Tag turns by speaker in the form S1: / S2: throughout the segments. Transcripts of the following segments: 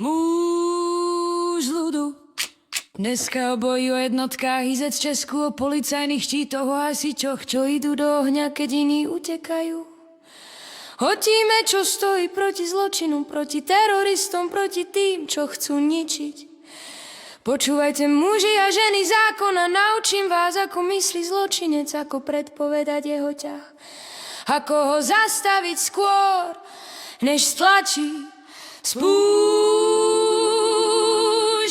S1: Muž ľudu. Dneska o boji o jednotkách, izec Česku, o policajných štítoch, o hasičoch, čo idú do ohňa, keď iní utekajú. Hodíme, čo stojí proti zločinu, proti teroristom, proti tým, čo chcú ničiť. Počúvajte, muži a ženy zákona, naučím vás, ako myslí zločinec, ako predpovedať jeho ťah. Ako ho zastaviť skôr, než stlačí spúšť.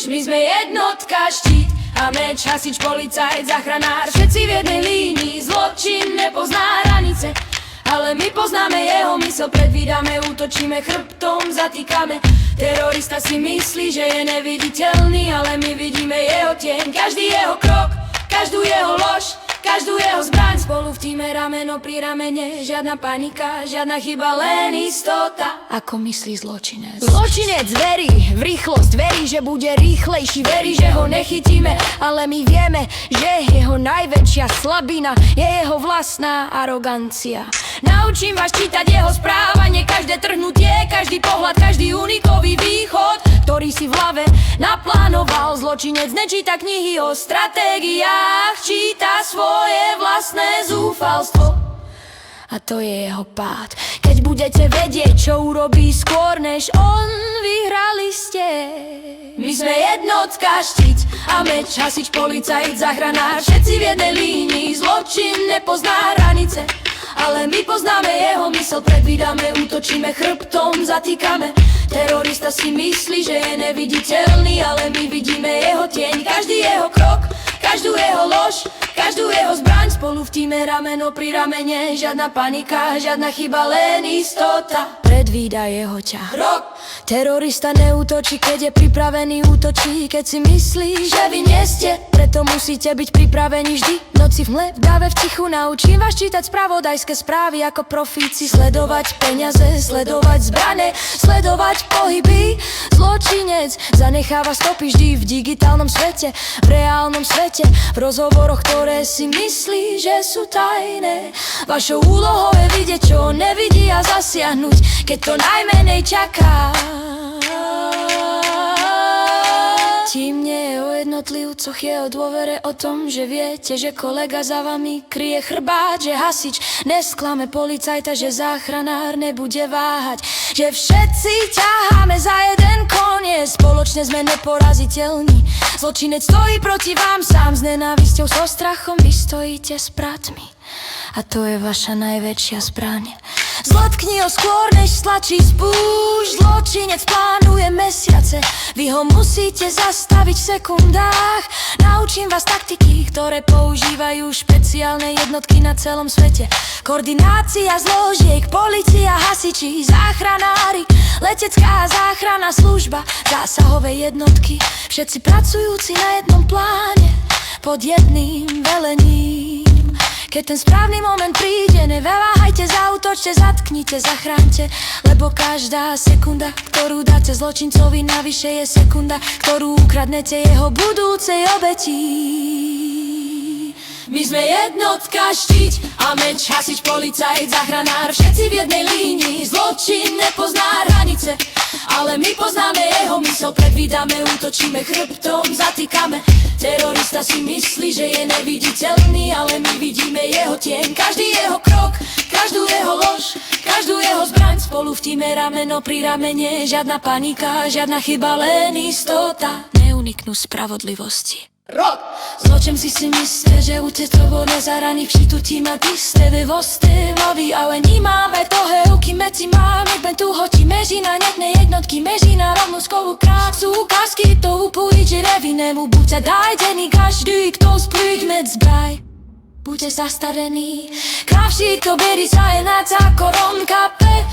S1: My sme jednotka, štít a meč, hasič, policajt, záchranár, všetci v jednej línii. Zločin nepozná hranice, ale my poznáme jeho mysl, predvídame, útočíme, chrbtom zatýkame. Terorista si myslí, že je neviditeľný, ale my vidíme jeho tieň, každý jeho krok, každú jeho lož, každú jeho zbraň. Spolu v tíme, rameno pri ramene, žiadna panika, žiadna chyba, len istota. Ako myslí zločinec? Zločinec verí v rýchlosť, verí, že bude rýchlejší, verí, že ho nechytíme, ale my vieme, že jeho najväčšia slabina je jeho vlastná arogancia. Naučím vás čítať jeho správanie, každé trhnutie, každý pohľad, každý unikový východ, ktorý si v hlave naplánoval. Zločinec nečíta knihy o stratégiách, číta svoje vlastné zúfalstvo. A to je jeho pád. Keď budete vedieť, čo urobí skôr, než on, vyhrali ste. My sme jednotka, štít a meč, hasič, policajt, záchranár, všetci v jednej línii. Zločin nepozná hranice, ale my poznáme jeho mysl, predvídame, útočíme, chrbtom zatýkame. Terorista si myslí, že je neviditeľný, ale my vidíme jeho tieň, každý jeho krok, každú jeho lož, každú jeho zbraň. Spolu v tíme, rameno pri ramene, žiadna panika, žiadna chyba, len istota. Predvída jeho ťah. Rok. Terorista neútočí, keď je pripravený, útočí, keď si myslí, že vy nie ste. Preto musíte byť pripravení vždy, v noci, v mle, v dáve, v tichu. Naučím vás čítať spravodajské správy ako profíci, sledovať peniaze, sledovať zbrane, sledovať pohyby. Zločinec zanecháva stopy vždy v digitálnom svete, v reálnom svete, v rozhovoroch, ktoré si myslí, že sú tajné. Vašou úlohou je vidieť, čo on nevidí, a zasiahnuť, keď to najmenej čaká. Tím nie je o jednotlivcoch, je o dôvere, o tom, že viete, že kolega za vami kryje chrbát, že hasič nesklame policajta, že záchranár nebude váhať, že všetci ťaháme za jeden koniec, spoločne sme neporaziteľní. Zločinec stojí proti vám sám, s nenávisťou, so strachom, vy stojíte s bratmi. A to je vaša najväčšia zbraň. Zlotkni ho skôr, než stlačí spúšť. Zločinec plánuje mesiace, vy ho musíte zastaviť v sekundách. Naučím vás taktiky, ktoré používajú špeciálne jednotky na celom svete. Koordinácia zložiek, polícia, hasiči, záchranári, letecká záchranná služba, zásahové jednotky, všetci pracujúci na jednom pláne, pod jedným velením. Keď ten správny moment príde, neváhajte, zaútočte, zatknite, zachránte, lebo každá sekunda, ktorú dáte zločincovi navyše, je sekunda, ktorú ukradnete jeho budúcej obeti. My sme jednotka, štít a meč, hasič, policajt, záchranár, všetci v jednej línii. Zločin nepozná hranice, ale my poznáme jeho mysl, predvídame, útočíme, chrbtom zatýkame. Terorista si myslí, že je neviditeľný, ale my vidíme jeho tieň, každý jeho krok, každú jeho lož, každú jeho zbraň. Spolu v tíme, rameno pri ramene, žiadna panika, žiadna chyba, len istota. Neuniknú spravodlivosti. Rok. Zločinci si myslí, že utětovo nezaraných přitutí na tisté vyvosty mluví, ale nemáme toho ruky mezi máme, ben tu hotí meří na jedné jednotky, meří na rovnoskovou krásu. Ukázky to upůjít, že nevinnému buďte dajděný, každý, kto spůjď med zbraj. Buďte zastavený, kravší to běrí zajenat za koron kape.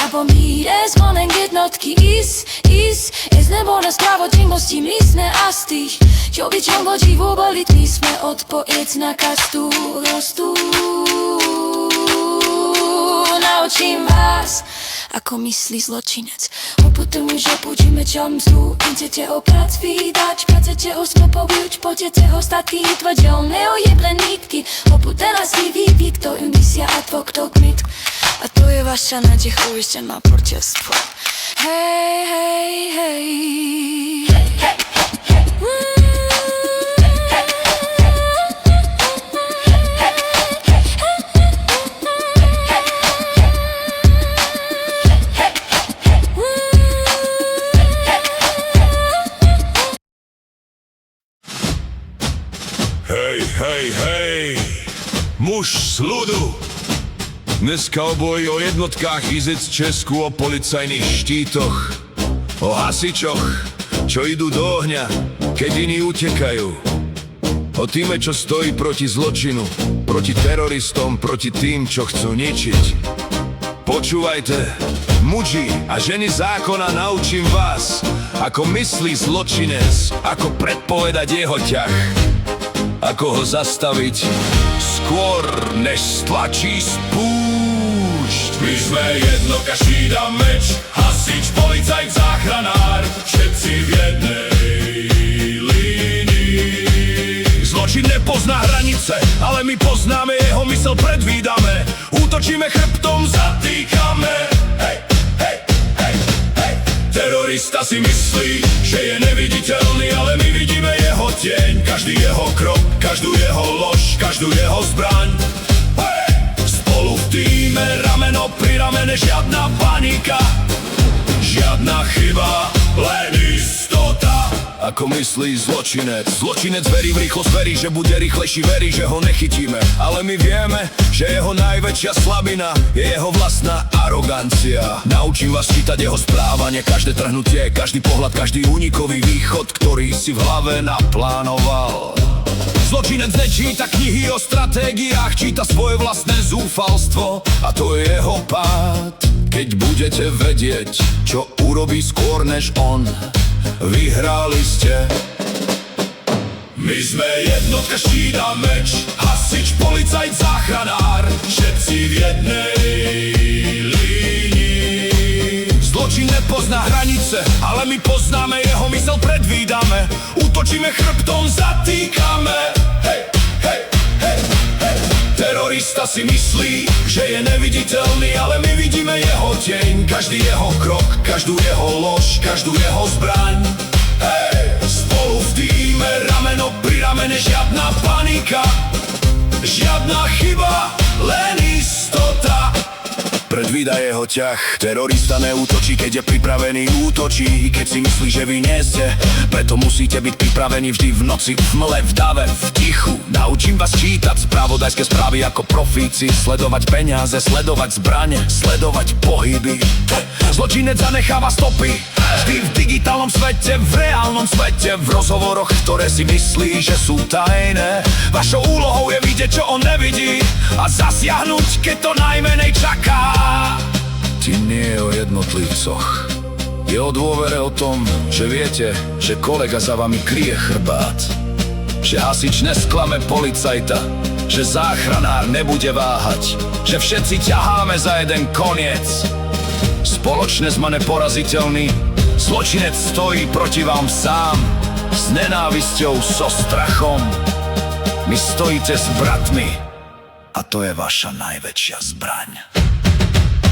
S1: A pomíre zvonek jednotky is nebo na spravodlivosti mysne a stých. Čo by čo godí vobolit, my sme odpojec na každú rostu. Naučím vás, ako myslí zločinec. Potom, že budeme čomstvu, idete ho prac vydať, chcete ho snopoviť, poďte ho statky, tvrdě on neojeble nitky. Oput teraz si výpik, to indisia a tvok to kmitk. A to je
S2: Vaša nádej ujście na portierstwo. Hej, hej, hej.
S3: Hej, hej, hej, muž z ľudu. Dneska obojí o jednotkách IZIC Česku, o policajných štítoch, o hasičoch, čo idú do ohňa, keď iní utekajú. O týme, čo stojí proti zločinu, proti teroristom, proti tým, čo chcú ničiť. Počúvajte, muži a ženy zákona, naučím vás, ako myslí zločinec, ako predpovedať jeho ťah, ako ho zastaviť skôr, než stlačí spúšť. My sme jednotka, štít a meč, hasič, policajt, záchranár, všetci v jednej línii. Zločin nepozná hranice, ale my poznáme jeho mysel, predvídame. Útočíme chrbtom, zatýkame. Hej, hej, hej, hej. Terorista si myslí, že je neviditeľný, ale my vidíme jeho tieň. Každý jeho krok, každú jeho lož, každú jeho zbraň. Hej! Spolu v tíme, rameno pri ramene, žiadna panika, žiadna chyba, len istota. Ako myslí zločinec? Zločinec verí v rýchlosť, verí, že bude rýchlejší, verí, že ho nechytíme. Ale my vieme, že jeho najväčšia slabina je jeho vlastná arogancia. Naučím vás čítať jeho správanie, každé trhnutie, každý pohľad, každý únikový východ, ktorý si v hlave naplánoval. Zločinec nečíta knihy o stratégiách, číta svoje vlastné zúfalstvo, a to je jeho pád. Keď budete vedieť, čo urobí skôr než on, vyhrali ste. My sme jednotka, štít a meč, hasič, policajt, záchranár, všetci v jednej línii. Zločin nepozná hranice, ale my poznáme jeho mysel, predvídame. Útočíme chrbtom, zatýkame. Hej, hej, hej, hej. Terorista si myslí, že je neviditeľný, ale my vidíme jeho tieň. Každý jeho krok, každú jeho lož, každú jeho zbraň. Hej, spolu v tíme, rameno pri ramene, žiadna panika, žiadna chyba, len istota. Predvída jeho ťah, terorista neútočí, keď je pripravený, útočí, keď si myslí, že vy nie ste. Preto musíte byť pripravení vždy v noci, v mle, v dave, v tichu. Naučím vás čítať spravodajské správy ako profíci, sledovať peniaze, sledovať zbrane, sledovať pohyby. Zločinec zanecháva stopy, vždy v digitálnom svete, v reálnom svete, v rozhovoroch, ktoré si myslí, že sú tajné. Vašou úlohou je vidieť, čo on nevidí, a zasiahnuť, keď to najmenej čaká. Tým nie je o jednotlivcoch, je o dôvere, o tom, že viete, že kolega za vami kryje chrbát, že hasič nesklame policajta, že záchranár nebude váhať, že všetci ťaháme za jeden koniec. Spoločne sme neporaziteľní, zločinec stojí proti vám sám, s nenávisťou, so strachom. My stojíte s bratmi, a to je vaša najväčšia zbraň.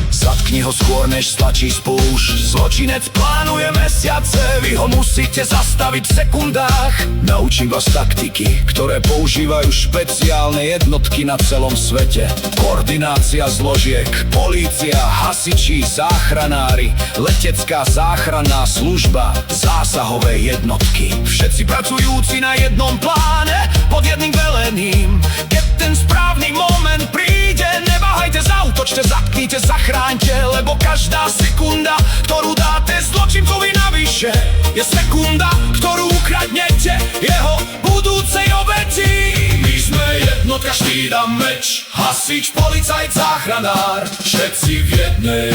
S3: Zatkni ho skôr, než stlačí spúšť. Zločinec plánuje mesiace, vy ho musíte zastaviť v sekundách. Naučím vás taktiky, ktoré používajú špeciálne jednotky na celom svete. Koordinácia zložiek, polícia, hasiči, záchranári, letecká záchranná služba, zásahové jednotky. Všetci pracujúci na jednom pláne, pod jedným velením. Keď ten správny moment príde, neváhajte, zaútočte, zatknite, zachráňte, lebo každá sekunda, ktorú dáte zločincovi navyše, je sekunda, ktorú ukradnete jeho budúcej obeti. My sme jednotka, štít a meč, hasič, policajt, záchranár, všetci v jednej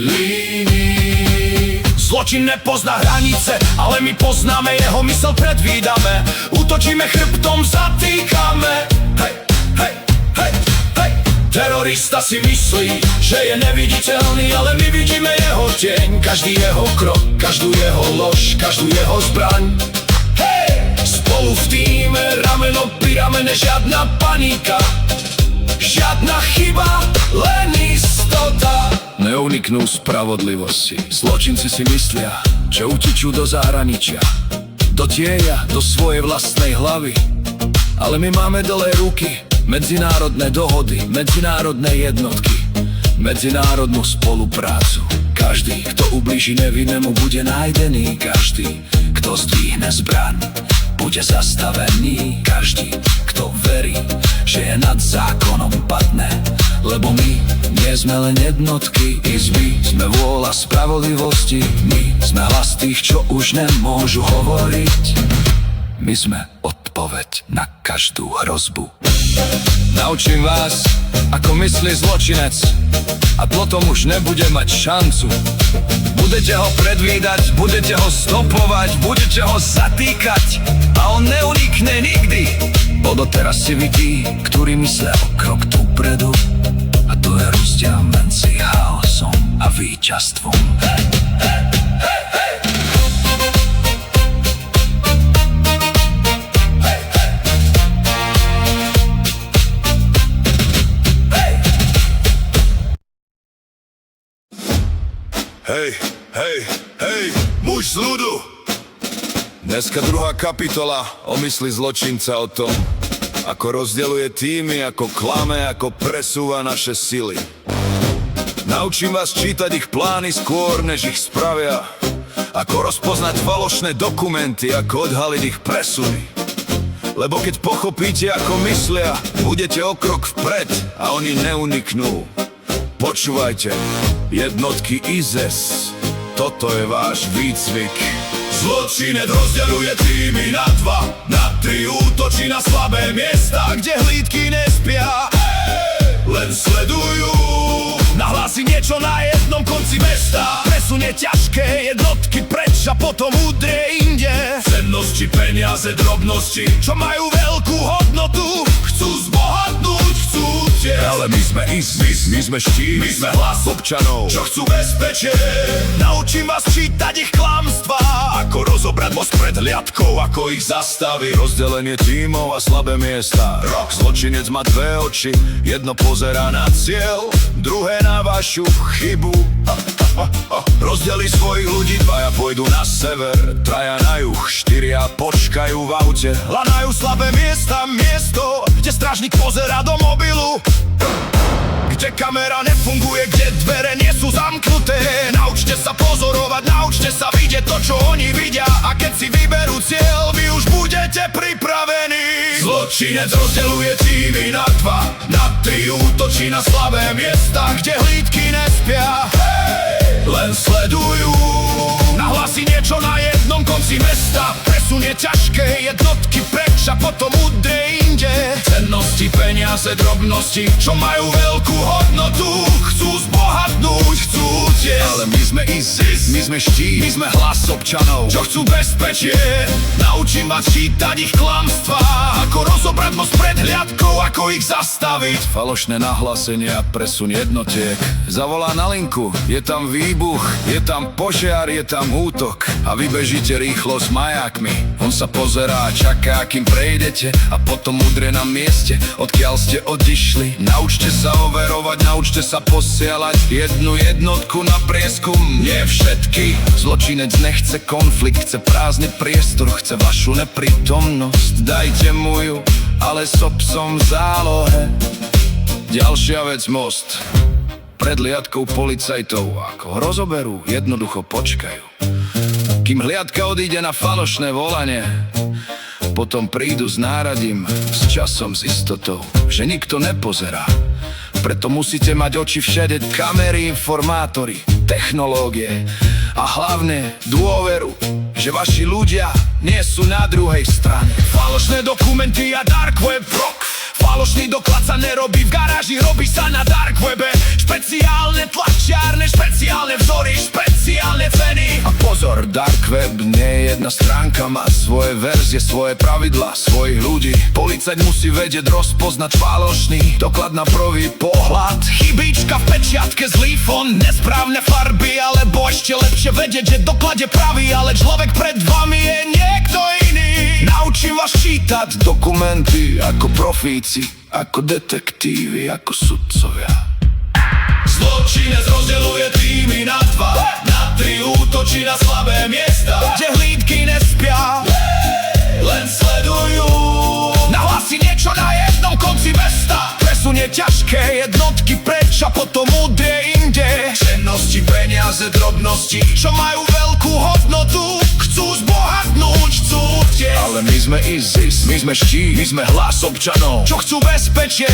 S3: línii. Zločin nepozná hranice, ale my poznáme jeho mysel, predvídame. Útočíme chrbtom, zatýkame. Hej, hej, hej, hej. Terorista si myslí, že je neviditeľný, ale my vidíme jeho tieň. Každý jeho krok, každú jeho lož, každú jeho zbraň. Hej! Spolu v tíme, rameno pri ramene, žiadna panika, žiadna chyba, len istota. neuniknú spravodlivosti. Zločinci si myslia, že utečú do zahraničia, do tieňa, do svojej vlastnej hlavy. Ale my máme dlhé ruky, medzinárodné dohody, medzinárodné jednotky, medzinárodnú spoluprácu. Každý, kto ublíži nevinnému, bude nájdený. Každý, kto zdvihne zbraň, bude zastavený. Každý, kto verí, že je nad zákonom, padne. Lebo my nie sme len jednotky izby, sme vôľa spravodlivosti. My sme hlas tých, čo už nemôžu hovoriť. My sme odpoveď na každú hrozbu. Naučím vás, ako myslí zločinec, a potom už nebude mať šancu. Budete ho predvídať, budete ho stopovať, budete ho zatýkať a on neunikne nikdy. Odoteraz si vy tí, ktorí myslia o krok dopredu, a to je rozdiel medzi chaosom a víťazstvom. Hej, hej, hej, muž z ľudu. Dneska druhá kapitola o mysli zločinca, o tom, ako rozdeľuje týmy, ako klame, ako presúva naše sily. Naučím vás čítať ich plány skôr, než ich spravia, ako rozpoznať falošné dokumenty, ako odhaliť ich presuny. Lebo keď pochopíte, ako myslia, budete o krok vpred a oni neuniknú. Počúvajte, jednotky ISIS, toto je váš výcvik. Zločinec rozdeľuje týmy na 2, na 3, útočí na slabé miesta, kde hlídky nespia, len sledujú. Nahlási niečo na jednom konci mesta, presunie ťažké jednotky preč a potom udrie inde. Cennosti, peniaze, drobnosti, čo majú veľkú hodnotu, chcú zbohatnúť, chcú tiež. Ale my sme ISIS, my sme štít, my sme hlas občanov, čo chcú bezpečie. Naučím vás čítať ich klamstvá, ako rozobrať most pred hliadkou, ako ich zastaviť. Rozdelenie tímov a slabé miesta. Zločinec má dve oči, jedno pozerá na cieľ, druhé na vašu chybu. Rozdeli svojich ľudí, dvaja pôjdu na sever, traja na juh, štyria počkajú v aute. Hľadajú slabé miesta, miesto, kde strážnik pozerá do mobilu, kde kamera nefunguje, kde dvere nie sú zamknuté. Naučte sa pozorovať, naučte sa vidieť to, čo oni vidia, a keď si vyberú cieľ, vy už budete pripravení. Zločinec rozdeľuje týmy na 2, na 3, útočí na slabé miesta, kde hlídky nespia, len sledujú. Nahlási niečo na jednom konci mesta, presunie ťažké jednotky preč a potom udrie inde. Cennosti, peniaze, drobnosti, čo majú veľkú hodnotu, chcú zbohatnúť, chcú tiež. Ale my sme ISIS, my sme štít, my sme hlas občanov, čo chcú bezpečie. Naučím vás čítať ich klamstvá, ako rozobrať most pred hliadkou, ako ich zastaviť. Falošné nahlásenia, presun jednotiek, zavolá na linku, je tam výbuch, je tam požiar, je tam útok a vy bežíte rýchlo s majákmi. On sa pozerá a čaká, kým prejdete, a potom udrie na mieste, odkiaľ ste odišli. Naučte sa overovať, naučte sa posielať jednu jednotku na prieskum. Nie všetky. Zločinec nechce konflikt, chce prázdny priestor, chce vašu neprítomnosť. Dajte mu ju, ale so psom v zálohe. Ďalšia vec, most. Pred hliadkou policajtov, ako ho rozoberú, jednoducho počkajú, kým hliadka odíde na falošné volanie. Potom prídu s náradím, s časom, s istotou, že nikto nepozerá. Preto musíte mať oči všade, kamery, informátory, technológie a hlavne dôveru, že vaši ľudia nie sú na druhej strane. Falošné dokumenty a dark web rock. Falošný doklad sa nerobí v garáži, robí sa na dark webe. Špeciálne tlačiarne, špeciálne vzory, špeciálne ceny. A pozor, dark web nie je jedna stránka, má svoje verzie, svoje pravidlá, svojich ľudí. Policajt musí vedieť rozpoznať falošný doklad na prvý pohľad. Chybička v pečiatke, zlý fond, nesprávne farby, alebo ešte lepšie vedieť, že doklad je pravý, ale človek pred vami je niekto iný. Naučím vás čítať dokumenty ako profíci, ako detektívy, ako sudcovia. Zločinec rozdeľuje týmy na dva, na tri, útočí na slabé miesta, kde hlídky nespia, len sledujú. Nahlási niečo na jednom konci mesta, presunie ťažké jednotky preč a potom udrie inde. Cennosti, peniaze, drobnosti, čo majú veľkú hodnotu, chcú zbohatnúť, chcú tiež. Ale my sme ISIS, my sme štít, my sme hlas občanov, čo chcú bezpečie.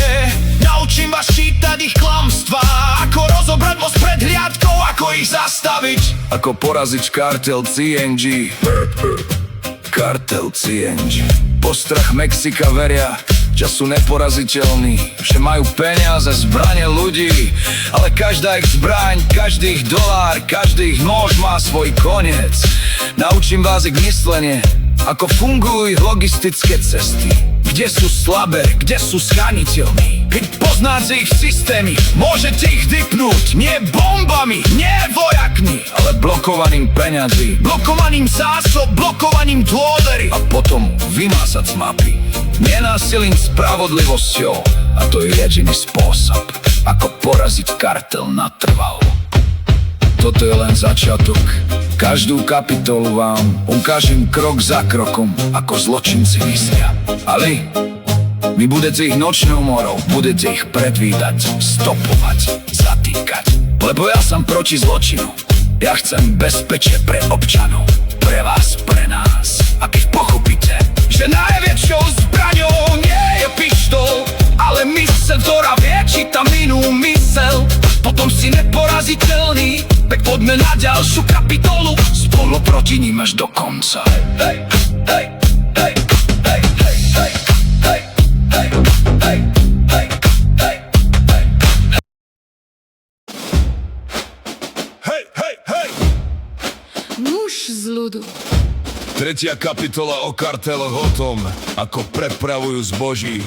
S3: Naučím vás čítať ich klamstvá, ako rozobrať most pred hliadkou, ako ich zastaviť, ako poraziť kartel CNG. Kartel CNG. Postrach Mexika veria, že sú neporaziteľní, že majú peniaze, zbrane ľudí, ale každá ich zbraň, každý ich dolár, každý ich nôž má svoj koniec. Naučím vás ich myslenie, ako fungujú ich logistické cesty, kde sú slabé, kde sú schrániteľní. Keď poznáte ich systémy, môžete ich dipnúť, nie bombami, nie vojakmi, ale blokovaním peňazí, blokovaním zásob, blokovaním dôvery a potom vymazať z mapy. Nenásilím spravodlivosťou, a to je jediný spôsob, ako poraziť kartel natrvalo. Toto je len začiatok. Každú kapitolu vám ukážem krok za krokom, ako zločinci myslia. Ale vy budete ich nočnou morou, budete ich predvídať, stopovať, zatýkať. Lebo ja som proti zločinu. Ja chcem bezpečie pre občanov, pre vás, pre nás. A keď pochopíte, že najväčšou zbraňou nie je pištol, ale myseľ, ktorá vie, číta inú myseľ, potom si neporaziteľný. Tak poďme na ďalšiu kapitolu, spolu proti ním až do konca. Hej, hej, hej, hej, hej, hej, hej, hej, hej, hej, hej, hej. Hej, hej, hej!
S2: Muž z ľudu.
S3: Tretia kapitola o karteloch, o tom, ako prepravujú zboží.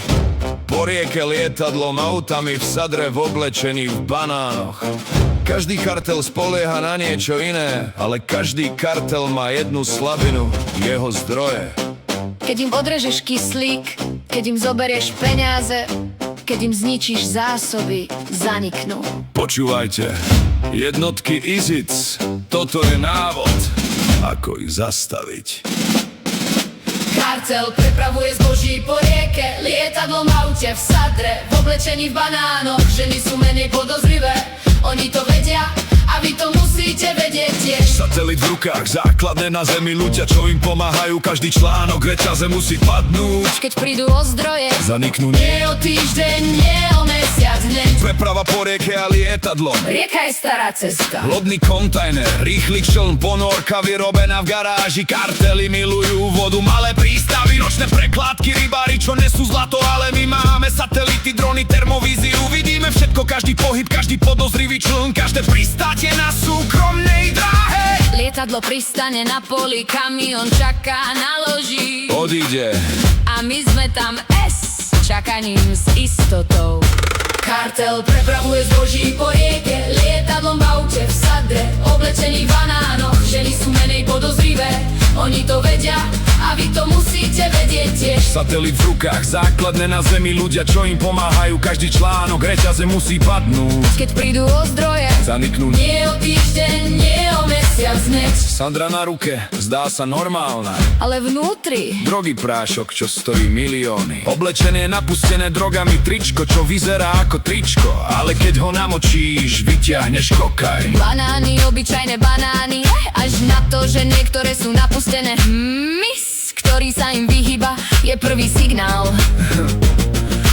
S3: Po rieke lietadlom, autami v sadre, v oblečení, v banánoch. Každý kartel spolieha na niečo iné, ale každý kartel má jednu slabinu, jeho zdroje.
S2: Keď im odrežeš kyslík, keď im zoberieš peniaze, keď im zničíš zásoby, zaniknú.
S3: Počúvajte, jednotky ISIS, toto je návod, ako ich zastaviť.
S1: Kartel prepravuje zboží po rieke, lietadlom, aute, v sadre, v oblečení, v banánoch. Ženy sú menej podozrivé, oni to vedia a vy to musíte vedieť tiež.
S3: Satelit v rukách, základné na zemi, ľudia, čo im pomáhajú, každý článok reťaze musí padnúť.
S2: Keď prídu o zdroje,
S3: Zaniknú
S1: Nie o týždeň, nie o mesiac, hneď.
S3: preprava po rieke a lietadlom.
S1: Rieka je stará cesta.
S3: Lodný kontajner, rýchly čln, ponorka vyrobená v garáži. Kartely milujú vodu, malé prístavy, nočné prekládky, rybári, čo nesú zlato, ale my máme satelity, drony, termovíziu. Vidíme všetko, každý pohyb, každý podozrivý čln, každé pristátie na súkromnej dráhe.
S2: lietadlo pristane na poli, kamión čaká, naloží.
S3: Odíde.
S2: A my sme tam S, čakaním s istotou.
S1: Kartel prepravuje zboží po rieke, lietadlom, v aute, v sadre, oblečení v banánoch. Ženy sú menej podozrivé, oni to vedia a vy to musíte vedieť tiež.
S3: Satelit v rukách, základné na zemi, ľudia, čo im pomáhajú, každý článok reťaze musí padnúť.
S2: Keď prídu o zdroje,
S3: Zaniknú.
S1: Nie o týždeň, nie o mesiac, hneď.
S3: Sandra na ruke, zdá sa normálna.
S2: ale vnútri
S3: Drogy prášok, čo stojí milióny. Oblečenie napustené drogami, tričko, čo vyzerá ako tričko, ale keď ho namočíš, vyťahneš kokain.
S2: banány, obyčajné banány, až na to, že niektoré sú napustené. Mis, ktorý sa im vyhýba, je prvý signál.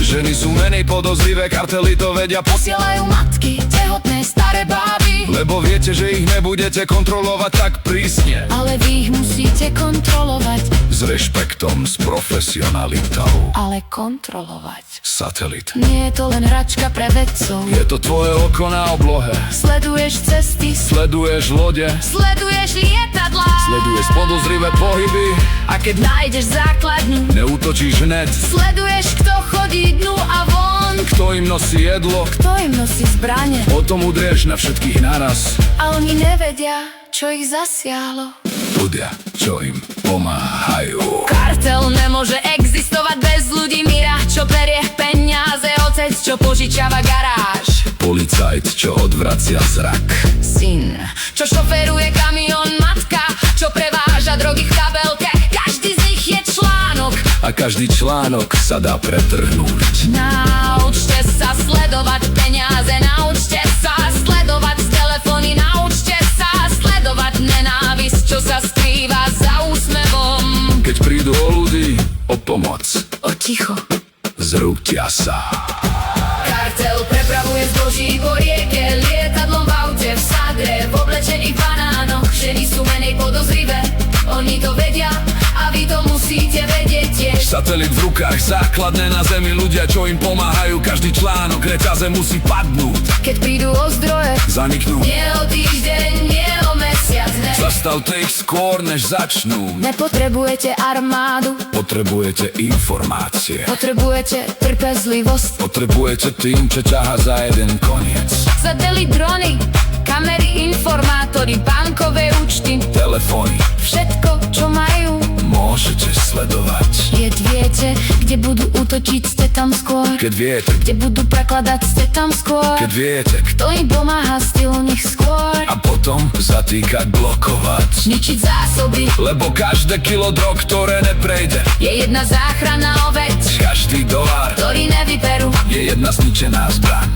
S3: Ženy sú menej podozrivé, kartely to vedia,
S2: Posielajú matky, tehotné, staré báby,
S3: lebo viete, že ich nebudete kontrolovať tak prísne.
S2: ale vy ich musíte kontrolovať.
S3: S rešpektom, s profesionalitou.
S2: Ale kontrolovať.
S3: Satelit.
S2: Nie je to len hračka pre vedcov.
S3: Je to tvoje oko na oblohe.
S2: Sleduješ cesty,
S3: Sleduješ lode,
S2: sleduješ lietadlá.
S3: sleduješ podozrivé pohyby,
S2: A keď nájdeš základňu,
S3: neútočíš hned.
S2: sleduješ, kto chodí dnu a von,
S3: Kto im nosí jedlo,
S2: kto im nosí zbrane.
S3: potom udrieš na všetkých naraz.
S2: A oni nevedia, čo ich zasiahlo.
S3: ľudia, čo im pomáhajú.
S2: Kartel nemôže existovať bez ľudí mira, čo berie peniaze, otec, čo požičiava garáž,
S3: Policajt, čo odvracia zrak,
S2: syn, čo šoféruje kamión, matka, čo preváža drogy v kabelke. Každý z nich je článok.
S3: a každý článok sa dá pretrhnúť.
S2: Naučte sa sledovať peniaze, naučte sa sledovať z telefóny, naučte sa sledovať nenávisť, čo sa skrýva za úsmevom.
S3: Keď prídu o ľudí, o pomoc,
S2: O ticho.
S3: zrútia sa.
S2: Kartel prepravuje zboží po rieke, lietadlom v aute, v sadre, v oblečených banánoch. Ženy sú menej podozrivé, oni to vedia a vy to musíte vedieť tiež.
S3: Satelit v rukách, základné na zemi, ľudia, čo im pomáhajú. Každý článok reťaze musí padnúť,
S2: Keď prídu o zdroje,
S3: zaniknú.
S2: nie o týždeň, nie o mesiac, ne.
S3: Zastavte ich skôr, než začnú.
S2: Nepotrebujete armádu,
S3: Potrebujete informácie.
S2: potrebujete trpezlivosť.
S3: Potrebujete tým, čo ťaha za jeden koniec.
S2: Satelit, drony, kamery, informátory, bankové účty,
S3: Telefóny
S2: všetko, čo majú.
S3: môžete sledovať.
S2: Keď viete, kde budú útočiť, ste tam skôr.
S3: Keď viete,
S2: Kde budú prekladať, ste tam skôr.
S3: keď viete,
S2: Kto im pomáha, ste u nich skôr.
S3: a potom zatýkať, blokovať.
S2: Zničiť zásoby,
S3: Lebo každé kilo drog, ktoré neprejde,
S2: je jedna záchranná oveť,
S3: každý dolár
S2: ktorý nevyberú.
S3: je jedna zničená zbraň.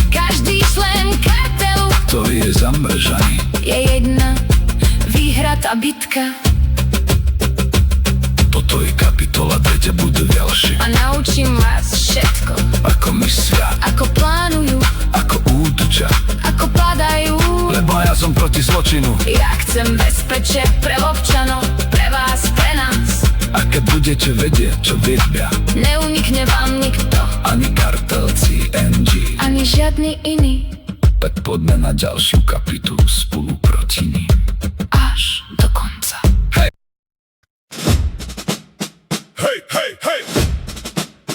S2: Každý člen kartelu
S3: Ktorý je zamržaný.
S2: je jedna výhratá bitka.
S3: Toto je kapitola, kde budú ďalší.
S2: A naučím vás všetko,
S3: Ako myslia,
S2: ako plánujú,
S3: ako útočia.
S2: ako padajú.
S3: Lebo ja som proti zločinu.
S2: Ja chcem bezpečie pre občanov, pre vás, pre nás.
S3: A keď budete vedieť, čo viedbia,
S2: Neunikne vám nikto,
S3: ani kartel CNG,
S2: ani žiadny iný,
S3: tak poďme na ďalšiu kapitolu spolu proti ním.
S2: až do konca.
S3: Hej, hej, hej!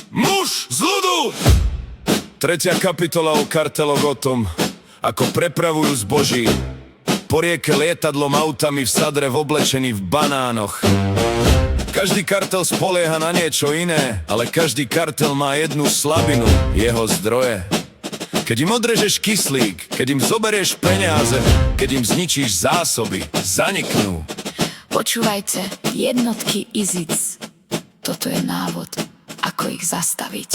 S3: Muž z ľudu! Tretia kapitola o karteloch o tom, ako prepravujú zboží po rieke lietadlom, autami, v sadre, v oblečení, v banánoch. Každý kartel spolieha na niečo iné, ale každý kartel má jednu slabinu, jeho zdroje. Keď im odrežeš kyslík, keď im zoberieš peniaze, keď im zničíš zásoby, zaniknú.
S2: Počúvajte, jednotky IZIC. Toto je návod, ako ich zastaviť.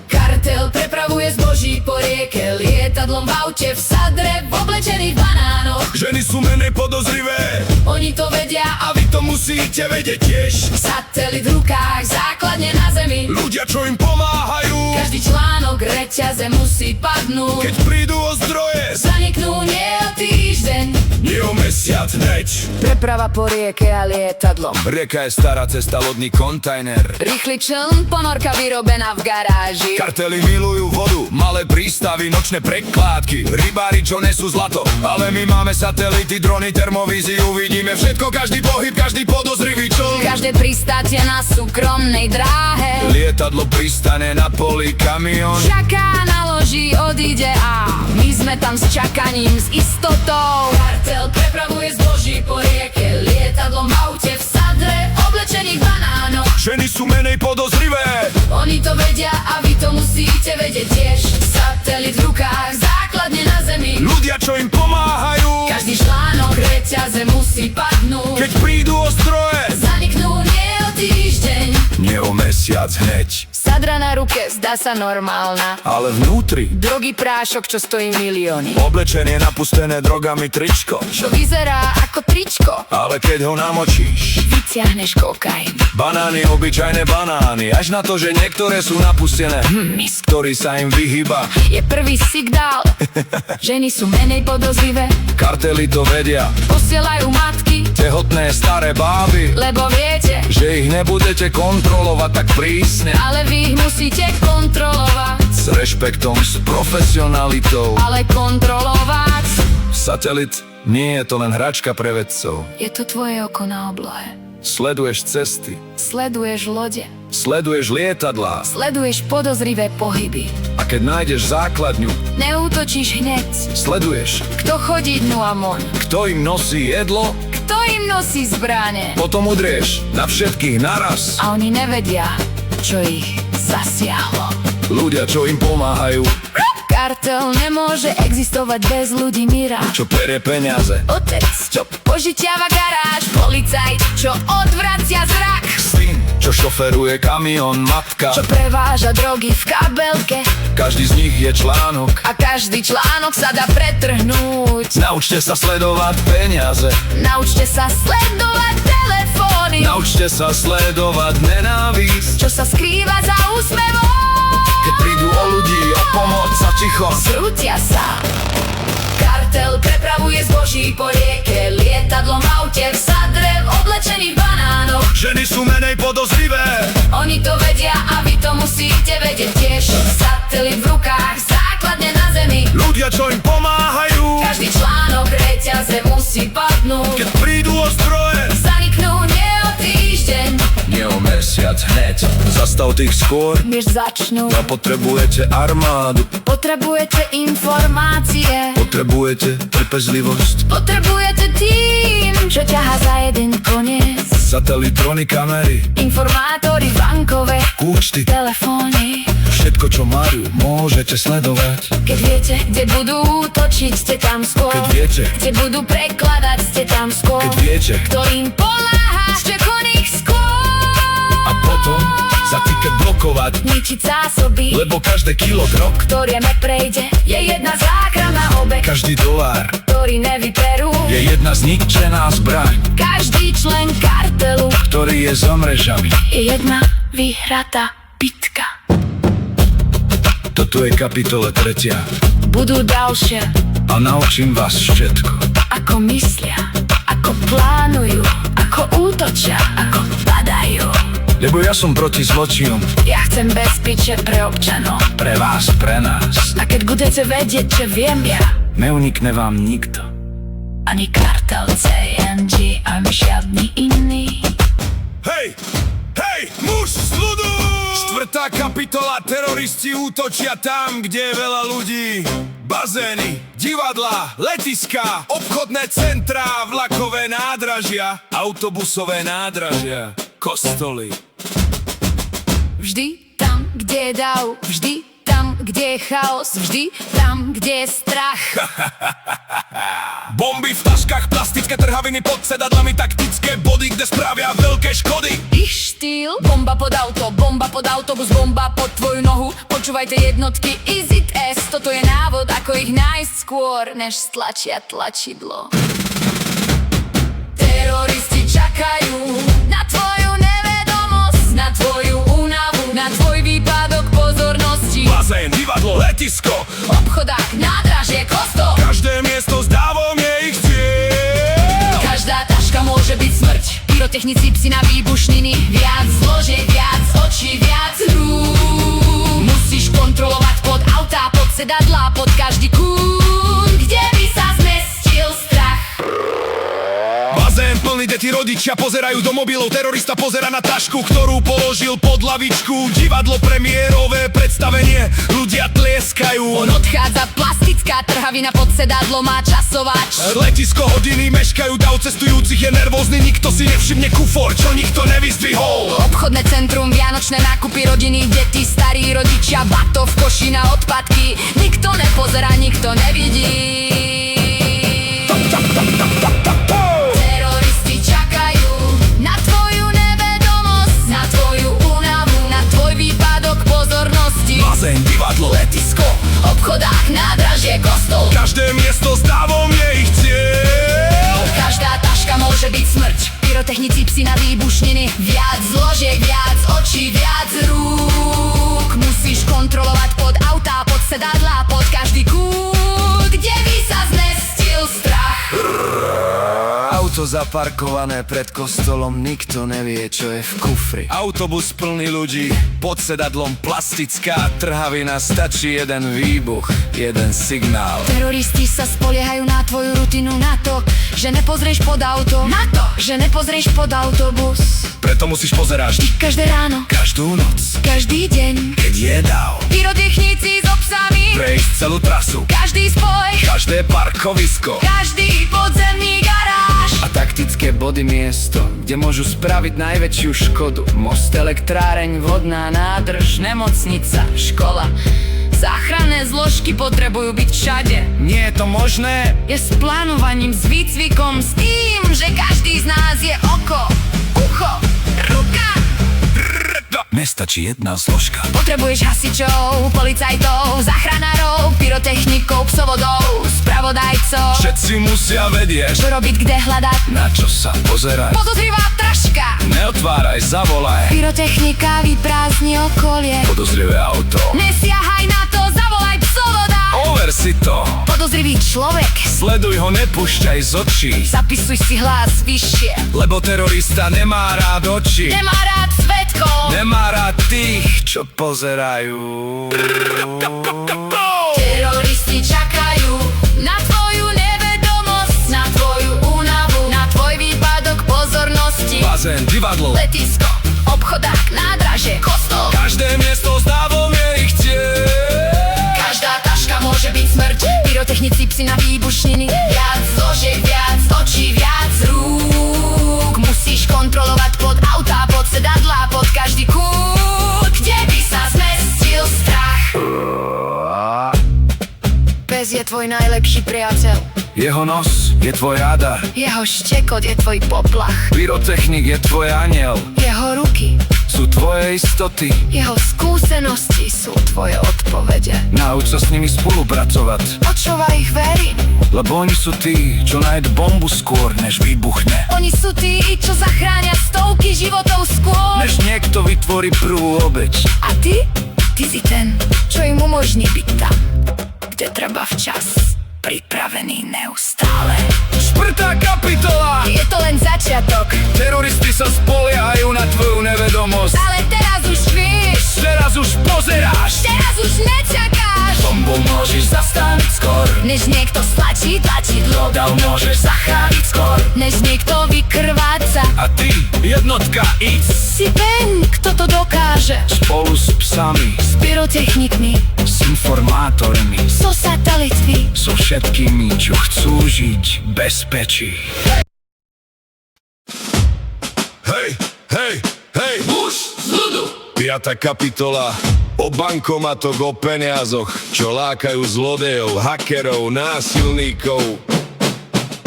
S2: Kartel prepravuje zboží po rieke, lietadlom v aute, v sadre, v oblečených banánoch.
S3: Ženy sú menej podozrivé,
S2: Oni to vedia a
S3: a vy to musíte vedieť tiež.
S2: satelit v rukách, základne na zemi.
S3: Ľudia, čo im pomáhajú,
S2: Každý článok reťaze musí padnúť.
S3: keď prídu o zdroje,
S2: Zaniknú nie o týždeň.
S3: nie o mesiac hneď.
S2: Preprava po rieke a lietadlom.
S3: Rieka je stará cesta, lodný kontajner.
S2: Rýchly čln, ponorka vyrobená v garáži.
S3: Kartely milujú vodu, malé prístavy, nočné prekládky, rybári, čo nesú zlato. Ale my máme satelity, drony, termovíziu, vidíme všetko, každý pohyb, každý podozrivý čln.
S2: Každé pristátie na súkromnej dráhe.
S3: Lietadlo pristane na poli, kamión.
S2: Čaká, naloží, odíde a my sme tam s čakaním, s istotou. Kartel prepravuje zboží po rieke, lietadlom v aute, v sadre, oblečených banánoch.
S3: Ženy sú menej podozrivé,
S2: Oni to vedia a vy to musíte vedieť tiež. Satelit v rukách, základne na zemi.
S3: ľudia, čo im pomáhajú,
S2: Každý článok reťaze musí padnúť.
S3: keď prídu o zdroje,
S2: Zaniknú nie o týždeň.
S3: nie o mesiac hneď.
S2: Sadra na ruke zdá sa normálna.
S3: Ale vnútri
S2: Drogy, prášok, čo stojí milióny.
S3: oblečenie napustené drogami, tričko.
S2: Čo vyzerá ako tričko.
S3: Ale keď ho namočíš,
S2: Vyťahneš kokain.
S3: banány, obyčajné banány, až na to, že niektoré sú napustené, ktorý sa im vyhýba.
S2: Je prvý signál. Ženy sú menej podozrivé.
S3: Kartely to vedia,
S2: Posielajú matky,
S3: tehotné staré báby,
S2: lebo viete,
S3: že ich nebudete kontrolovať tak prísne.
S2: ale vy ich musíte kontrolovať.
S3: S rešpektom, s profesionalitou.
S2: Ale kontrolovať
S3: Satelit nie je to len hračka pre vedcov.
S2: je to tvoje oko na oblohe.
S3: Sleduješ cesty,
S2: Sleduješ lode.
S3: sleduješ lietadlá
S2: Sleduješ podozrivé pohyby.
S3: a keď nájdeš základňu,
S2: Neútočíš hneď.
S3: sleduješ,
S2: Kto chodí dnu a mon.
S3: kto im nosí jedlo,
S2: Kto Kto im nosí zbrane?
S3: Potom udrieš na všetkých naraz.
S2: A oni nevedia, čo ich zasiahlo.
S3: Ľudia, čo im pomáhajú,
S2: Kartel nemôže existovať bez ľudí míra.
S3: čo perie peniaze,
S2: Otec, čo požičiava garáž. Policajt, čo odvracia zrak.
S3: syn, čo šoferuje kamión, matka.
S2: Čo preváža drogy v kabelke.
S3: Každý z nich je článok.
S2: A každý článok sa dá pretrhnúť.
S3: Naučte sa sledovať peniaze,
S2: Naučte sa sledovať telefóny.
S3: naučte sa sledovať nenávisť.
S2: Čo sa skrýva za úsmevom.
S3: Keď prídu o ľudí, o pomoc sa ticho.
S2: Zrútia sa. Kartel prepravuje zboží po rieke. Lietadlom v aute v sadre, oblečený v banánoch.
S3: Ženy sú menej podozrivé.
S2: Oni to vedia a vy to musíte vedieť tiež. Satelit v rukách, základne na zemi.
S3: Ľudia, čo im pomáhajú,
S2: Každý článok reťaze musí padnúť.
S3: keď prídu o zdroje,
S2: Zaniknú nie o týždeň,
S3: nie o mesiac hneď. Zastav tých skôr,
S2: než začnú.
S3: a potrebujete armádu,
S2: Potrebujete informácie.
S3: potrebujete trpezlivosť.
S2: Potrebujete tým, čo ťahá za jeden koniec.
S3: Satelitrony, kamery,
S2: Informátori, bankové,
S3: účty,
S2: telefóny.
S3: všetko, čo majú, môžete sledovať.
S2: Keď viete, kde budú útočiť, ste tam skôr.
S3: Keď viete,
S2: Kde budú prekladať, ste tam skôr.
S3: keď viete,
S2: Ktorým pomáha, ste koných skôr.
S3: a potom za tiket blokovať,
S2: Ničiť zásoby,
S3: lebo každé kilo drog,
S2: ktoré neprejde, je jedna záchranná obeť.
S3: každý dolár
S2: Ktorý nevyperú,
S3: je jedna zničená zbraň,
S2: každý člen kartelu
S3: ktorý je za mrežami.
S2: je jedna vyhratá bitka.
S3: Toto je kapitola 3.
S2: Budú ďalšie,
S3: a naučím vás všetko.
S2: ako myslia, ako plánujú, ako útočia, ako padajú.
S3: Lebo ja som proti zločinom,
S2: Ja chcem bezpečie pre občanov.
S3: pre vás, pre nás.
S2: A keď budete vedieť, čo viem ja,
S3: Neunikne vám nikto.
S2: ani kartel CNG, ani žiadny iný.
S3: Hej! Hej! Muž z ľudu! 4. kapitola. Teroristi útočia tam, kde je veľa ľudí. Bazény, divadlá, letiská, obchodné centrá, vlakové nádražia, autobusové nádražia, kostoly.
S2: Vždy tam, kde je dav, vždy tam, kde je chaos, vždy tam, kde je strach.
S3: Bomby v taškách, plastické trhaviny pod sedadlami, taktické body, kde spravia veľké škody.
S2: Ich štýl, bomba pod auto, bomba pod autobus, bomba pod tvoju nohu. Počúvajte jednotky Easy S, toto je návod, ako ich nájsť skôr, než stlačia tlačidlo. Teroristi čakajú na tvoju nevedomosť, na tvoju únavu, na tvoj výpadok pozornosti.
S3: Bazén, divadlo, letisko,
S2: Obchodák, nádražie, kostol.
S3: každé miesto s dávom je ich cieľ.
S2: Každá taška môže byť smrť. Pyrotechnici, psi na výbušniny. Viac zložiek, viac očí, viac rúk. Musíš kontrolovať pod autá, pod sedadlá, pod každý kút, kde by sa zmestil strach.
S3: Bazén plný, deti rodičia pozerajú do mobilov. Terorista pozera na tašku, ktorú položil pod lavičku. Divadlo, premiérové predstavenie, ľudia tlieskajú.
S2: On odchádza, plastická trhavina pod sedadlo má časovač.
S3: Letisko, hodiny meškajú, dav cestujúcich je nervózny. Nikto si nevšimne kufor, čo nikto nevyzdvihol.
S2: Obchodné centrum, vianočné nákupy, rodiny, deti, starí rodičia, bato v koši na odpadky. Nikto nepozerá, nikto nevidí. Teroristi čakajú na tvoju nevedomosť, na tvoju únavu, na tvoj výpadok pozornosti.
S3: Bazén, divadlo, letisko,
S2: Obchodák, nádražie, kostol.
S3: každé miesto s dávom je ich cieľ.
S2: Každá taška môže byť smrť. Pyrotechnici, psi na výbušniny. Viac zložiek, viac očí, viac rúk. Musíš kontrolovať pod autá, pod sedadlá, pod každý kút, kde by sa zmestil strach.
S4: Auto zaparkované pred kostolom, nikto nevie, čo je v kufri.
S3: Autobus plný ľudí, pod sedadlom plastická trhavina, stačí jeden výbuch, jeden signál.
S2: Teroristi sa spoliehajú na tvoju rutinu, na to, že nepozrieš pod auto, na to, že nepozrieš pod autobus.
S3: Preto musíš pozerať vždy,
S2: Každé ráno,
S3: každú noc,
S2: každý deň.
S3: keď je dav.
S2: Pyrotechníci s obsami,
S3: Prejsť celú trasu,
S2: každý spoj,
S3: každé parkovisko.
S2: každý podzemný garáž.
S4: A taktické body miesto, kde môžu spraviť najväčšiu škodu. Most, elektráreň, vodná nádrž,
S2: Nemocnica, škola. Záchranné zložky potrebujú byť všade.
S4: nie je to možné?
S2: Je s plánovaním, s výcvikom, s tým, že každý z nás je oko, ucho, ruka.
S3: Nestačí jedna zložka.
S2: Potrebuješ hasičov, policajtov, záchranárov, pyrotechnikov, psovodov, spravodajcov.
S3: Všetci musia vedieť,
S2: Čo robiť, kde hľadať?
S3: na čo sa pozerať.
S2: Podozrivá traška.
S3: Neotváraj, zavolaj.
S2: Pyrotechnika vyprázdni okolie.
S3: Podozrivé auto.
S2: Nesiahaj na to, zavolaj psovoda.
S3: Over si to.
S2: Podozrivý človek.
S3: Sleduj ho, nepúšťaj z očí.
S2: Zapisuj si hlas vyššie.
S3: Lebo terorista nemá rád oči.
S2: Nemá rád svetkov.
S3: Nemá rád tých,
S4: Čo pozerajú?
S2: Teroristi čakajú na tvoju nevedomosť, na tvoju únavu, na tvoj výpadok pozornosti.
S3: bazén, divadlo.
S2: Letisko, obchodák, nádraže, kostol.
S3: Každé miesto s dávom je ich tieň.
S2: Každá taška môže byť smrť. Pyrotechnici, psi na výbušniny. Viac zložiek, viac očí, viac rúk. Musíš kontrolovať pod autá, pod sedadlá, pod každý kút, kde by sa zmestil strach. Pes je tvoj najlepší priateľ.
S3: Jeho nos je tvoj radar.
S2: Jeho štekot je tvoj poplach.
S3: Pyrotechnik je tvoj aniel.
S2: Jeho ruky,
S3: Sú tvoje istoty.
S2: jeho skúsenosti sú tvoje odpovede.
S3: Nauč sa s nimi spolupracovať.
S2: Počúvaj ich, verím.
S3: Lebo oni sú tí, čo nájdu bombu skôr, než vybuchne.
S2: Oni sú tí, čo zachránia stovky životov skôr.
S3: Než niekto vytvorí prvú obeť.
S2: A ty? Ty si ten, čo im umožní byť tam, kde treba včas. Pripravený neustále.
S3: Štvrtá kapitola!
S2: Je to len začiatok,
S3: Teroristi sa spoliehajú na tvoju nevedomosť.
S2: ale teraz už vieš.
S3: Teraz už pozeráš.
S2: Teraz už nečakáš.
S3: Bombou môžeš zastaviť skôr.
S2: Než niekto stlačí tlačidlo,
S3: Dav môžeš zachrániť skôr.
S2: než niekto vykrváca.
S3: A ty, jednotka X.
S2: Si ten, kto to dokáže.
S3: Spolu s psami,
S2: S pyrotechnikmi,
S3: s informátormi,
S2: so satelitmi.
S3: so všetkými, čo chcú žiť v bezpečí. Hej, hej, hej! Muž z ľudu! 5. kapitola. O bankomatoch, o peniazoch, čo lákajú zlodejov, hakerov, násilníkov.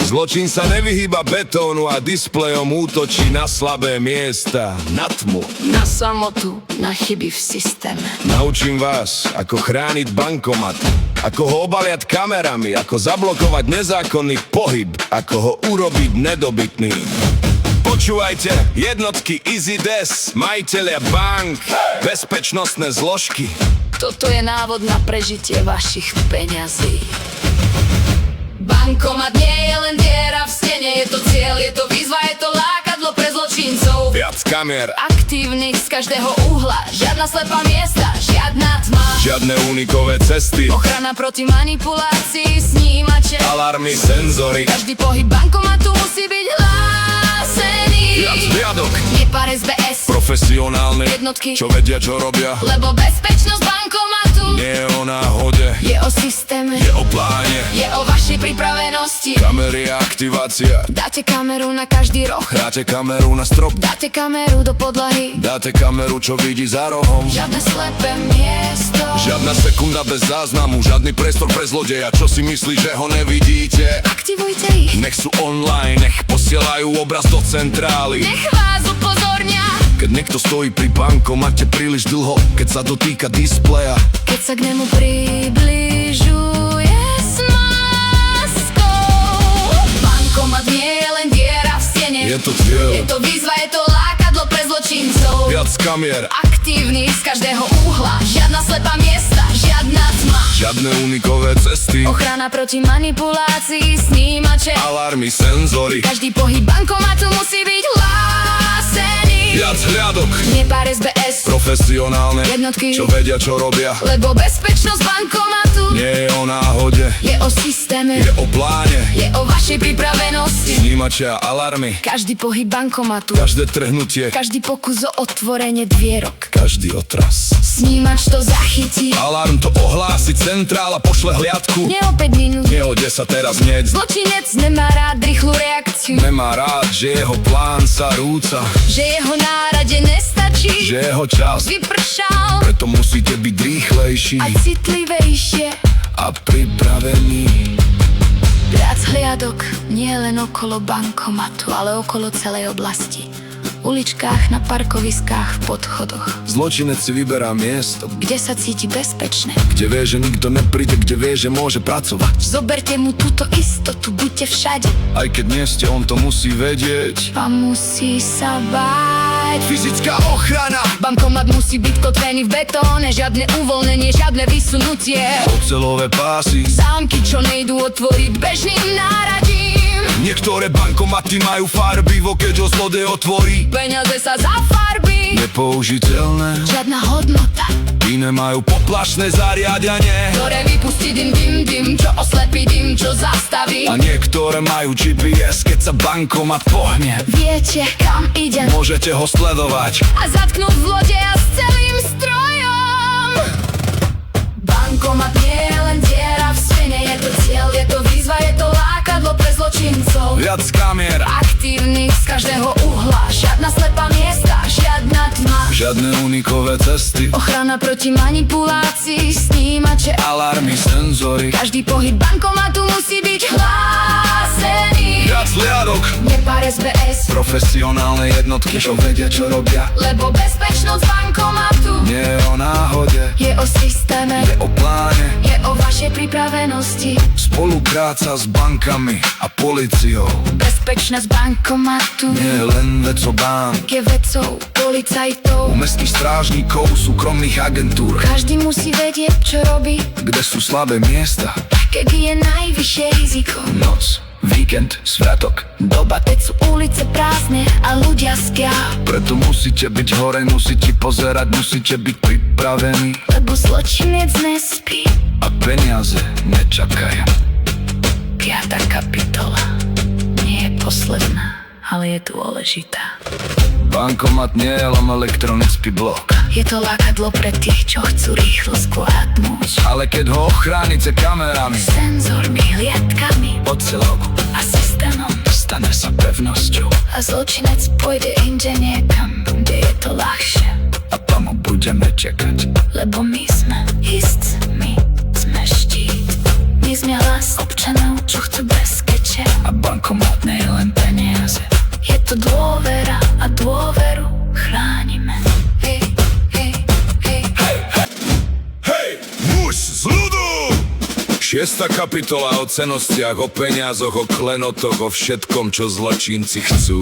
S3: Zločin sa nevyhýba betónu a displejom útočí na slabé miesta, na tmu.
S2: Na samotu, na chyby v systéme.
S3: Naučím vás, ako chrániť bankomat, ako ho obaliať kamerami, ako zablokovať nezákonný pohyb, ako ho urobiť nedobytný. Počúvajte, jednotky EasyDes, majiteľia bank, bezpečnostné zložky.
S2: Toto je návod na prežitie vašich peňazí. Bankomat nie je len diera v stene, je to cieľ, je to výzva, je to lákadlo pre zločincov.
S3: Viac kamier,
S2: Aktívnych z každého uhla, žiadna slepá miesta, žiadna tma.
S3: žiadne unikové cesty,
S2: Ochrana proti manipulácii, snímače.
S3: alarmy, senzory,
S2: Každý pohyb bankomatu musí byť hlásený.
S3: viac riadok,
S2: Nepár SBS,
S3: profesionálne,
S2: jednotky,
S3: čo vedia, čo robia.
S2: lebo bezpečnosť bankomatu
S3: Nie je o náhode,
S2: je o systéme,
S3: je o pláne,
S2: je o vašej pripravenosti.
S3: kamery a aktivácia.
S2: Dáte kameru na každý roh,
S3: Dáte kameru na strop,
S2: dáte kameru do podlahy.
S3: dáte kameru, čo vidí za rohom.
S2: Žiadne slepé miesto.
S3: Žiadna sekunda bez záznamu, žiadny priestor pre zlodeja, čo si myslí, že ho nevidíte.
S2: Aktivujte ich,
S3: Nech sú online, nech posielajú obraz do centrály.
S2: nech vás upozornia.
S3: Keď niekto stojí pri bankomate príliš dlho, keď sa dotýka displeja,
S2: Keď sa k nemu približuje s maskou. Bankomat nie je len diera v stene,
S3: je to cieľ.
S2: je to výzva, je to lákadlo pre zločincov.
S3: Viac kamier,
S2: Aktívny z každého uhla, žiadna slepá miesta, žiadna tma.
S3: žiadne unikové cesty,
S2: Ochrana proti manipulácii, snímače.
S3: alarmy, senzory,
S2: Každý pohyb bankomatu musí byť hlásený.
S3: viac hliadok,
S2: Nepár SBS,
S3: profesionálne,
S2: jednotky,
S3: čo vedia, čo robia.
S2: lebo bezpečnosť bankomatu
S3: Nie je o náhode,
S2: je o systéme,
S3: je o pláne,
S2: je o vašej pripravenosti.
S3: Snímače a alarmy,
S2: Každý pohyb bankomatu,
S3: každé trhnutie,
S2: každý pokus o otvorenie dvierok.
S3: každý otras.
S2: Snímač to zachytí,
S3: Alarm to ohlási, centrála pošle hliadku.
S2: nie o 5 minút.
S3: Neode sa teraz hneď,
S2: Zločinec nemá rád rýchlu reakciu,
S3: nemá rád, že jeho plán sa rúca,
S2: že jeho nárade nestačí,
S3: že jeho čas,
S2: vypršal
S3: preto musíte byť rýchlejší
S2: a citlivejšie.
S3: a pripravení.
S2: Viac hliadok nie len okolo bankomatu, ale okolo celej oblasti. V uličkách, na parkoviskách, v podchodoch,
S3: Zločinec si vyberá miesto,
S2: kde sa cíti bezpečné.
S3: kde vie, že nikto nepríde, kde vie, že môže pracovať.
S2: Zoberte mu túto istotu, buďte všade
S3: Aj keď nie ste, on to musí vedieť.
S2: a musí sa báť.
S3: Fyzická ochrana,
S2: Bankomat musí byť kotvený v betóne, žiadne uvoľnenie, žiadne vysunutie.
S3: oceľové pásy.
S2: Zámky, čo nejdú otvoriť bežným náradím.
S3: Niektoré bankomaty majú farbivo, keď ho zlodej otvorí.
S2: Peniaze sa zafarbí,
S3: Nepoužiteľné,
S2: žiadna hodnota,
S3: iné majú poplašné zariadenie.
S2: ktoré vypustí dym, čo oslepí dym, čo zastaví.
S3: A niektoré majú GPS, keď sa bankomat pohne.
S2: Viete, kam ide
S3: Môžete ho sledovať.
S2: a zatknúť zlodeja s celým strojom. Bankomat nie je len diera v stene, je to cieľ, je to výzva, je to lákadlo pre zločincov.
S3: Viac kamier,
S2: Aktívnych z každého uhla, žiadna slepá miesta, žiadna tma.
S3: žiadne unikové cesty,
S2: Ochrana proti manipulácii, snímače,
S3: alarmy, senzory.
S2: každý pohyb bankomatu musí byť hlásený.
S3: Viac hliadok,
S2: Nepár SBS,
S3: profesionálne jednotky, čo vedia, čo robia.
S2: lebo bezpečnosť bankomatu
S3: Nie je o náhode,
S2: je o systéme,
S3: je o pláne.
S2: je o vašej pripravenosti.
S3: Spolupráca s bankami a políciou
S2: Bezpečnosť bankomatu
S3: nie je len vecou bank,
S2: je vecou policajtov.
S3: mestských strážnikov, súkromných agentúr.
S2: Každý musí vedieť, čo robí,
S3: Kde sú slabé miesta?
S2: keď je najvyššie riziko.
S3: Noc, víkend, sviatok.
S2: Doba, keď sú ulice prázdne a ľudia spia,
S3: Preto musíte byť hore, musíte pozerať, musíte byť pripravení.
S2: lebo zločinec nespí.
S3: A peniaze nečakajú.
S2: 5. kapitola nie je posledná, ale je dôležitá.
S3: Bankomat nie je len elektronický blok,
S2: Je to lákadlo pre tých, čo chcú rýchlo skvátnuť.
S3: ale keď ho ochránite kamerami,
S2: Senzormi, hliadkami
S3: oceľou,
S2: a systémom.
S3: stane sa pevnosťou.
S2: A zločinec pôjde inde niekam, kde je to ľahšie.
S3: A tam ho budeme čakať.
S2: Lebo my sme istí, sme štít. My sme hlas občanov, čo chcú bez keče.
S3: A bankomat nie je len peniaze.
S2: Je to dôvera a dôveru chránime. Hej, hej, hej.
S3: Hej, muž z ľudu! 6. kapitola o cenostiach, o peniazoch, o klenotoch, o všetkom, čo zločinci chcú.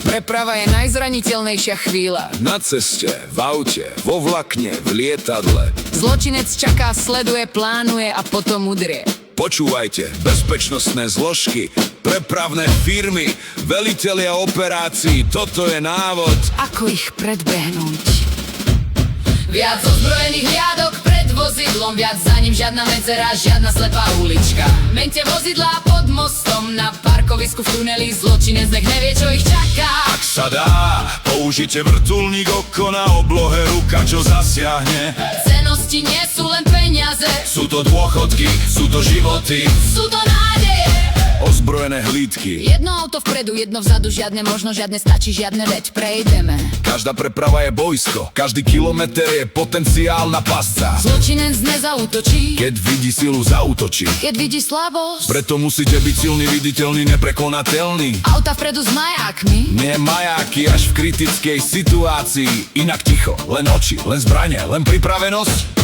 S5: Preprava je najzraniteľnejšia chvíľa.
S3: Na ceste, v aute, vo vlakne, v lietadle.
S5: Zločinec čaká, sleduje, plánuje a potom udrie.
S3: Počúvajte, bezpečnostné zložky, prepravné firmy, velitelia operácií, toto je návod.
S5: Ako ich predbehnúť?
S2: Viac ozbrojených hliadok pred vozidlom, viac za ním žiadna medzera, žiadna slepá ulička. Mente vozidlá pod mostom, na parkovisku v tuneli, zločinec nech nevie, čo ich čaká.
S3: Ak sa dá, použite vrtuľník, oko na oblohe, ruka, čo zasiahne.
S2: Cenosti nie sú len peniaze,
S3: Sú to dôchodky, sú to životy,
S2: sú to nádeje.
S3: ozbrojené hlídky.
S5: Jedno auto vpredu, jedno vzadu, žiadne možno, žiadne stačí, žiadne veď prejdeme.
S3: Každá preprava je bojsko, každý kilometr je potenciálna pasca.
S2: Zločinec nezautočí,
S3: Keď vidí silu, zaútočí.
S2: keď vidí slabosť.
S3: Preto musíte byť silný, viditeľný, neprekonateľný.
S2: Auta vpredu s majákmi,
S3: Nie majáky až v kritickej situácii. Inak ticho, len oči, len zbrane, len pripravenosť.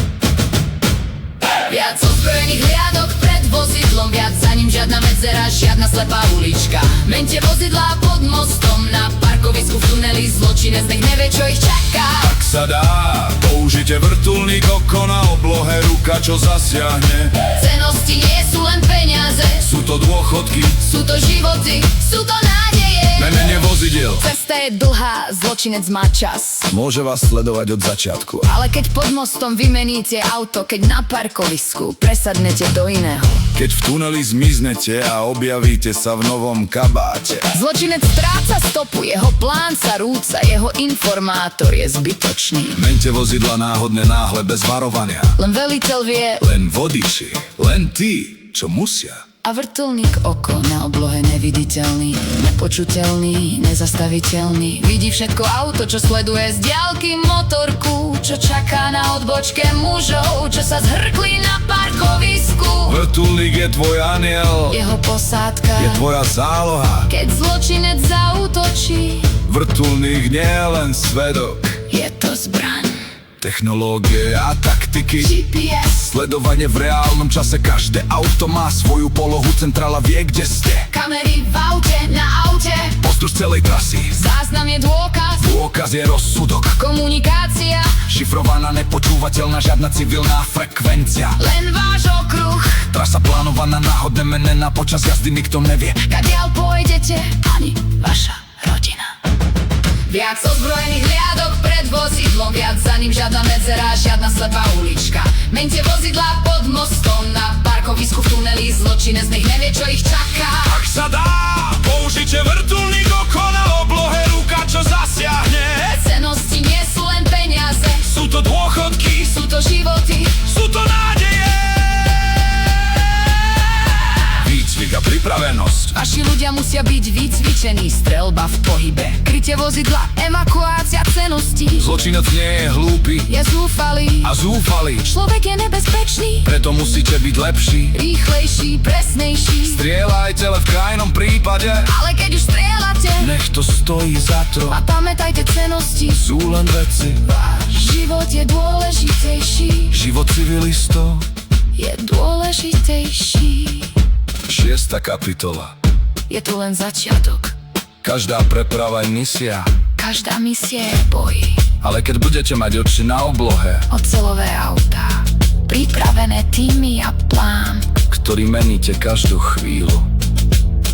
S2: viac ozbrojených hliadok pred vozidlom, viac za ním žiadna medzera, žiadna slepá ulička. Mente vozidlá pod mostom, na parkovisku v tuneli, zločinec nech nevie, čo ich čaká.
S3: Ak sa dá, použite vrtuľník, oko na oblohe, ruka, čo zasiahne.
S2: Cenosti nie sú len peniaze,
S3: Sú to dôchodky,
S2: sú to životy, sú to nádeje.
S3: Menenie vozidiel
S2: Cesta je dlhá, zločinec má čas.
S3: môže vás sledovať od začiatku.
S2: Ale keď pod mostom vymeníte auto, keď na parkovisku presadnete do iného,
S3: Keď v tuneli zmiznete a objavíte sa v novom kabáte.
S2: zločinec stráca stopu, jeho plán sa rúca, jeho informátor je zbytočný.
S3: Mente vozidla náhodne náhle bez varovania.
S2: Len veliteľ vie
S3: Len vodiči, len tí, čo musia.
S2: a vrtuľník oko na oblohe neviditeľný, nepočuteľný, nezastaviteľný. Vidí všetko auto, čo sleduje z diaľky motorku, čo čaká na odbočke mužov, čo sa zhrkli na parkovisku.
S3: Vrtuľník je tvoj aniel,
S2: Jeho posádka,
S3: je tvoja záloha.
S2: keď zločinec zaútočí,
S3: Vrtuľník nie je len svedok.
S2: je to zbraň.
S3: Technológie a taktiky,
S2: GPS,
S3: sledovanie v reálnom čase. Každé auto má svoju polohu, centrála vie, kde ste.
S2: kamery v aute, na aute,
S3: Pozdĺž celej trasy,
S2: záznam je dôkaz,
S3: dôkaz je rozsudok.
S2: komunikácia,
S3: Šifrovaná, nepočúvateľná, žiadna civilná frekvencia.
S2: len váš okruh.
S3: Trasa plánovaná, náhodné menená, počas jazdy nikto nevie.
S2: Kadiaľ pôjdete, ani vaša rodina. Viac ozbrojených hliadok pred vozidlom, viac za ním žiadna medzera, žiadna slepá ulička. Mente vozidla pod mostom, na parkovisku v tuneli, zločinec nech nevie, čo ich čaká.
S3: Ak sa dá, použite vrtuľník, oko na oblohe, ruka, čo zasiahne.
S2: Cennosti nie sú len peniaze,
S3: Sú to dôchodky,
S2: sú to životy.
S3: sú to nádeje. Výcvik a pripravenosť.
S2: Vaši ľudia musia byť vycvičení, streľba v pohybe, krytie vozidla, evakuácia ceností.
S3: Zločinec nie je hlúpy
S2: Je zúfalý,
S3: a zúfalý,
S2: človek je nebezpečný,
S3: preto musíte byť lepší.
S2: rýchlejší, presnejší.
S3: Strieľajte, ale v krajnom prípade
S2: Ale keď už strieľate,
S3: nech to stojí za to.
S2: a pamätajte cennosti,
S3: Sú len veci.
S2: váš život je dôležitejší,
S3: Život civilistov.
S2: je dôležitejší.
S3: 6. kapitola.
S2: Je tu len začiatok,
S3: Každá preprava je misia.
S2: každá misia je boj.
S3: Ale keď budete mať oči na oblohe,
S2: Ocelové autá, pripravené týmy a plán.
S3: ktorý meníte každú chvíľu,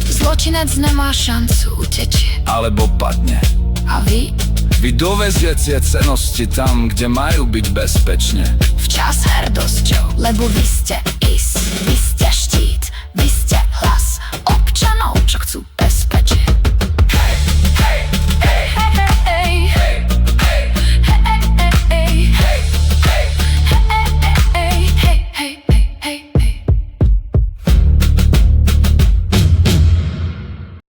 S2: Zločinec nemá šancu, utečie.
S3: alebo padne.
S2: A vy?
S3: Vy doveziete cenosti tam, kde majú byť bezpečne.
S2: Včas hrdosťou, lebo vy ste is, vy ste štít, vy ste